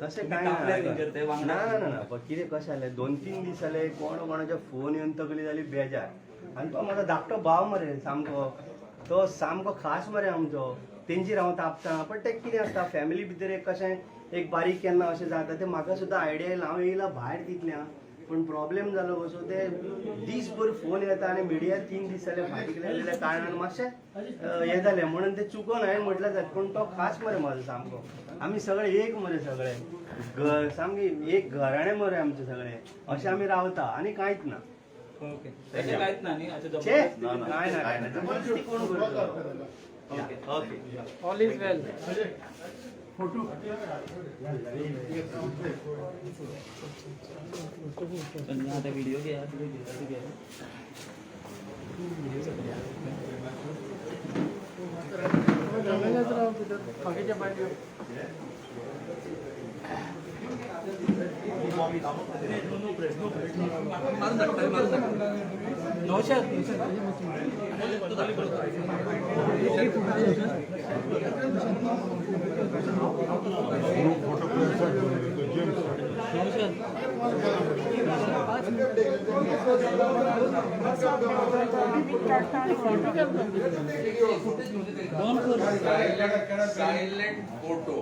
तशें कांय ना ना ना पण कितें कशें जालें 2-3 दीस जाले कोणाचे फोन येवन तकली जाली बेजार आनी तो म्हाजो धाकटो भाव मरे सामको तो सामको खास मरे आमचो तेंचेर हांव तापता पण तें कितें आसता फॅमिली भितर एक कशें एक बारीक केन्ना अशें जाता तें म्हाका सुद्दां आयडिया येयला हांव येयला भायर तितल्या पण प्रॉब्लेम जालो कसो ते दीसभर फोन येता आनी मिडिया 3 दीस जाले फाटीं गेल्या कारणान मातशें हें जालें म्हणून तें चुकोन हांवें म्हटलें जाता पूण तो खास मरे म्हाजो सामको आमी सगळे एक मरे सगळे घर सामकी एक घराणें मरे आमचे सगळे अशें आमी रावता आनी कांयच ना ओके तशें कांयच ना न्ही अच्छा छे कांय ना जबरदस्ती कोण करता okay okay all is well photo आता व्हिडिओ घ्या Silent photo.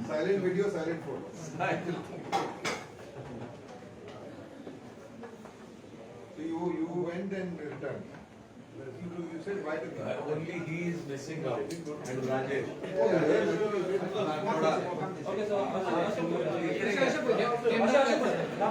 Silent video, silent photo. So you went and returned. You said why the Only he is missing out. And Rajesh. Okay so